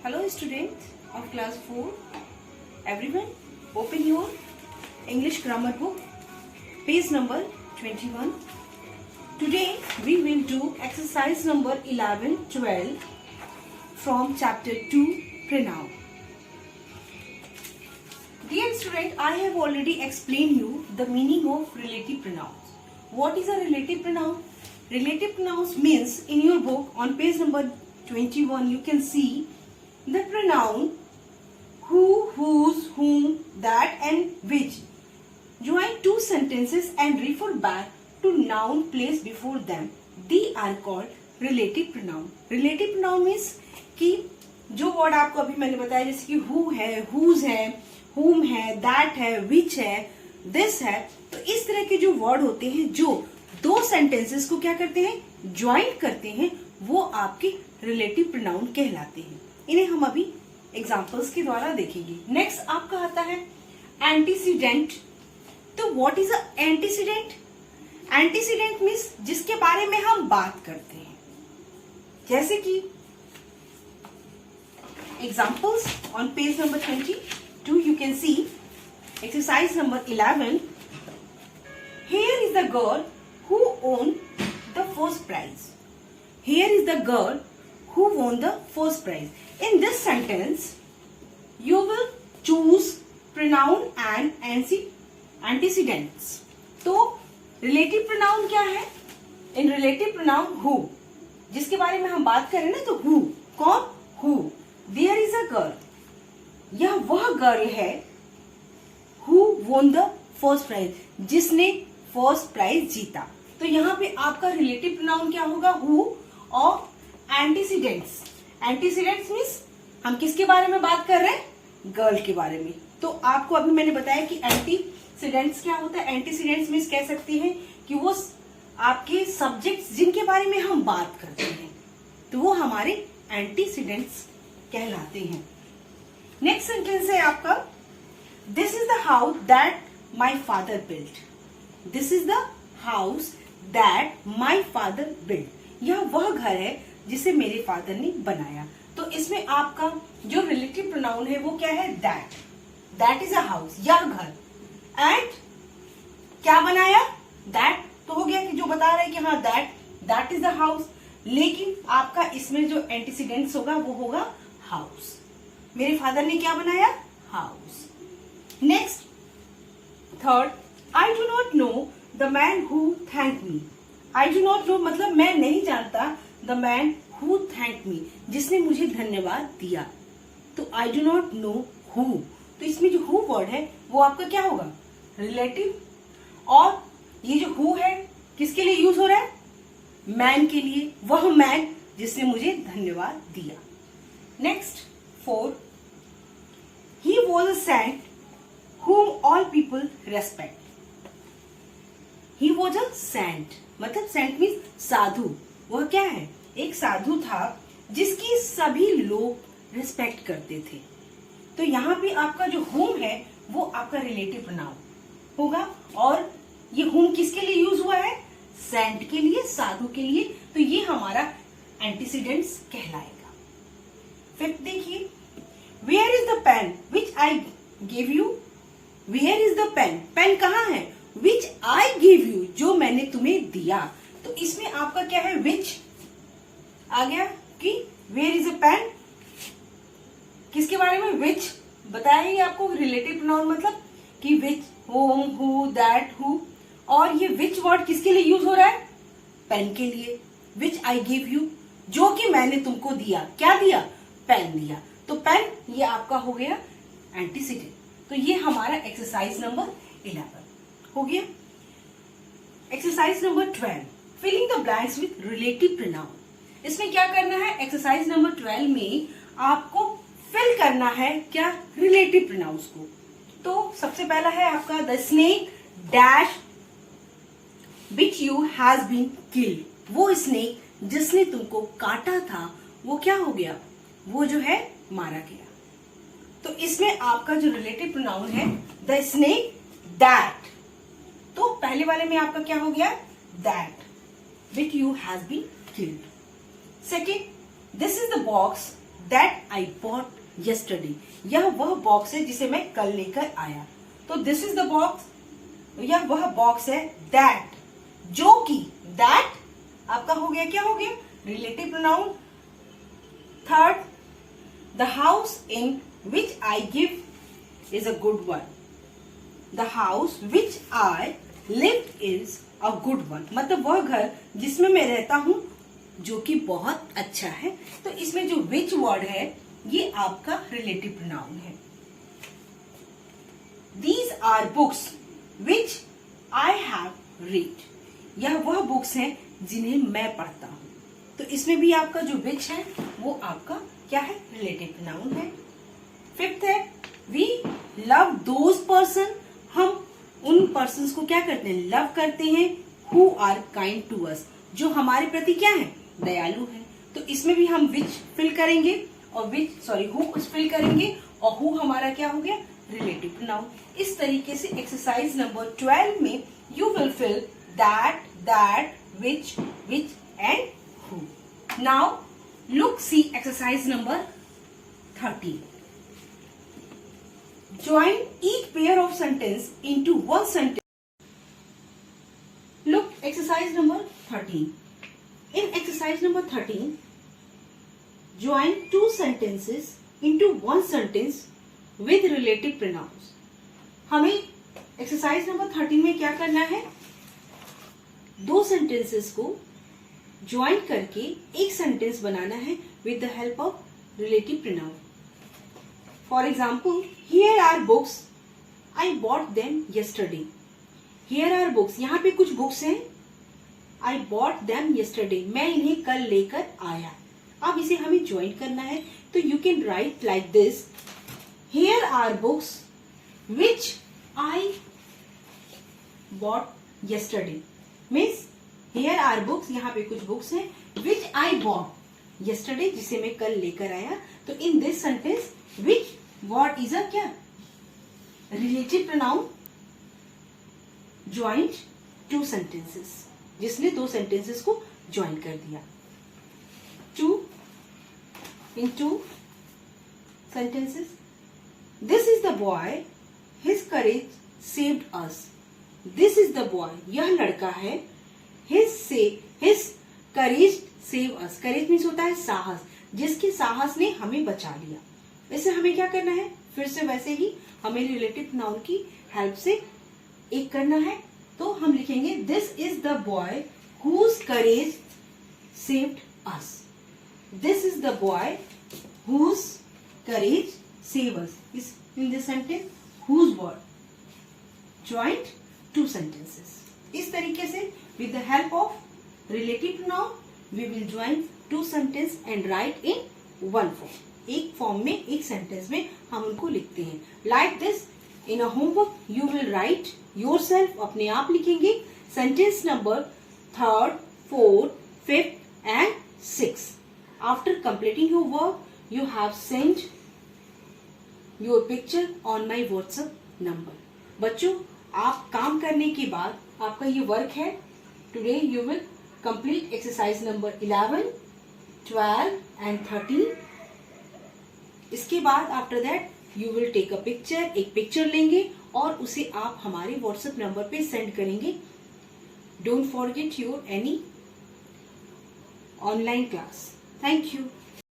Hello students of class 4. Everyone open your English grammar book, page number 21. Today we will do exercise number 11, 12 from chapter 2 pronoun. Dear student, I have already explained you the meaning of relative pronouns. What is a relative pronoun? Relative pronouns means in your book on page number 21 you can see the pronoun who, whose, whom, that and which join two sentences and refer back to noun placed before them. They are called relative pronoun. Relative pronoun means कि जो word आपको अभी मैंने बताया जैसे कि who है, whose है, whom है, that है, which है, this है, तो इस तरह के जो वर्ड होते हैं जो दो सेंटेंसेस को क्या करते हैं, ज्वाइन करते हैं, वो आपके रिलेटिव प्रोनाउन कहलाते हैं. इन्हें हम अभी एग्जांपल्स के द्वारा देखेंगे. नेक्स्ट आपका आता है एंटीसीडेंट. तो what is a antecedent? Antecedent means जिसके बारे में हम बात करते हैं. जैसे कि examples on page number 22 you can see exercise number 11. Here is the girl who won the first prize. Here is the girl who won the first prize. In this sentence, you will choose pronoun and antecedents. तो relative pronoun क्या है? In relative pronoun who, जिसके बारे में हम बात करें ना तो who, कौन? Who. There is a girl. यह वह गर्ल है who won the first prize, जिसने फर्स्ट प्राइज जीता. तो यहाँ पे आपका रिलेटिव प्रोनाउन क्या होगा? हु. और एंटीसीडेंट्स. एंटीसीडेंट्स मीन्स हम किसके बारे में बात कर रहे हैं? गर्ल के बारे में. तो आपको अभी मैंने बताया कि एंटीसीडेंट्स क्या होता है. एंटीसीडेंट्स मीन्स कह सकते हैं कि वो आपके सब्जेक्ट्स जिनके बारे में हम बात करते हैं तो वो हमारे एंटीसीडेंट्स कहलाते हैं. नेक्स्ट सेंटेंस है आपका this is the house that my father built. This is the house that my father built. यह वह घर है जिसे मेरे फादर ने बनाया. तो इसमें आपका जो रिलेटिव प्रोनाउन है वो क्या है? That. That is a house, यह घर. एंड क्या बनाया? दैट. तो हो गया कि जो बता रहे हैं कि हाँ दैट इज द हाउस. लेकिन आपका इसमें जो एंटीसीडेंट्स होगा वो होगा हाउस. मेरे फादर ने क्या बनाया? House. Next third, I do not know the man who thanked me. I do not know मतलब मैं नहीं जानता the man who thanked me, जिसने मुझे धन्यवाद दिया. तो I do not know who. तो इसमें जो who वर्ड है वो आपका क्या होगा? रिलेटिव. और ये जो who है किसके लिए यूज हो रहा है? मैन के लिए. वह मैन जिसने मुझे धन्यवाद दिया. Next 4, he was a saint whom all people respect. He was a saint. मतलब saint means साधु. वह क्या है? एक साधु था जिसकी सभी लोग रिस्पेक्ट करते थे. तो यहाँ पे आपका जो whom है वो आपका रिलेटिव प्रोनाउन होगा. और ये whom किसके लिए यूज हुआ है? सेंट के लिए, साधु के लिए. तो ये हमारा एंटीसीडेंट्स कहलाएगा. फिर देखिए where is the pen which I give you. Where is the pen. Pen कहाँ है? विच आई गिव यू, जो मैंने तुम्हें दिया. तो इसमें आपका क्या है? विच आ गया कि वेयर इज अ पेन किसके बारे में? विच बताएंगे आपको. रिलेटिव प्रोनाउन मतलब कि विच, होम, हु, दैट, हु. और ये विच वर्ड किसके लिए यूज हो रहा है? पेन के लिए. विच आई गिव यू, जो कि मैंने तुमको दिया. क्या दिया? पेन दिया. तो पेन ये आपका हो गया एंटीसीडेंट. तो ये हमारा एक्सरसाइज नंबर 11 हो गया. Exercise number 12 filling the blanks with relative pronoun. इसमें क्या करना है? एक्सरसाइज नंबर 12 में आपको फिल करना है क्या? रिलेटिव प्रोनाउंस को. तो सबसे पहला है आपका the snake dash which you has been killed. वो स्नेक जिसने तुमको काटा था वो क्या हो गया? वो जो है मारा गया. तो इसमें आपका जो रिलेटिव प्रोनाउन है द स्नेक दैट. तो पहले वाले में आपका क्या हो गया? That which you has been killed. Second, this is the box that I bought yesterday. यह वह बॉक्स है जिसे मैं कल लेकर आया। तो दिस इज द बॉक्स, यह वह बॉक्स है दैट, जो कि दैट आपका हो गया, क्या हो गया, relative pronoun. Third, the house in which I give is a good one. The house which I live is a good one, मतलब वह घर जिसमें मैं रहता हूं जो कि बहुत अच्छा है। तो इसमें जो विच वर्ड है ये आपका रिलेटिव प्रोनाउन है। These are books which I have read. यह वह बुक्स हैं जिन्हें मैं पढ़ता हूं। तो इसमें भी आपका जो which है वो आपका क्या है, रिलेटिव प्रोनाउन है। फिफ्थ है, we love those person, हम उन पर्सन्स को क्या करते हैं, लव करते हैं, who are kind to us, जो हमारे प्रति क्या है, दयालु है। तो इसमें भी हम which फिल करेंगे और who फिल करेंगे और who हमारा क्या हो गया, रिलेटिव प्रोनाउन। इस तरीके से एक्सरसाइज नंबर 12 में you will fill that, which and who। Now look see exercise number 13। Join each pair of sentence into one sentence. Look, exercise number 13. In exercise number 13, join two sentences into one sentence with relative pronouns. हमें exercise number 13 में क्या करना है, दो sentences को join करके एक sentence बनाना है with the help of relative pronoun. For example, here are books I bought them yesterday. Here are books, यहाँ पे कुछ बुक्स हैं, आई बॉट देम यस्टरडे, मैं इन्हें कल लेकर आया। अब इसे हमें ज्वाइन करना है, तो you can write like this, here are books which I bought yesterday. Means here are books, यहाँ पे कुछ बुक्स हैं, विच आई बॉट यस्टरडे, जिसे मैं कल लेकर आया। तो in this sentence which word is a क्या, relative pronoun joint two sentences, जिसने दो सेंटेंसेस को ज्वाइन कर दिया। In two sentences, this is the boy, his courage saved us. This is the boy, यह लड़का है, his courage save us. Courage means होता है साहस, जिसके साहस ने हमें बचा लिया। वैसे हमें क्या करना है, फिर से वैसे ही हमें रिलेटिव नाउन की हेल्प से एक करना है। तो हम लिखेंगे this is the boy whose courage saved us. This is the boy whose courage save us. In this sentence whose word joint two sentences. इस तरीके से with the help of relative noun we will join two sentence and write in one form. एक form में, एक sentence में हम उनको लिखते हैं। Like this in a homework you will write yourself, अपने आप लिखेंगे sentence number 3rd, 4th, 5th and 6th। After completing your work you have send your picture on my WhatsApp number. बच्चों, आप काम करने के बाद आपका ये वर्क है, today you will complete exercise number 11, 12 and 13। इसके बाद after that you will take a picture, एक पिक्चर लेंगे और उसे आप हमारे व्हाट्सएप नंबर पे सेंड करेंगे। Don't forget your any online class. Thank you.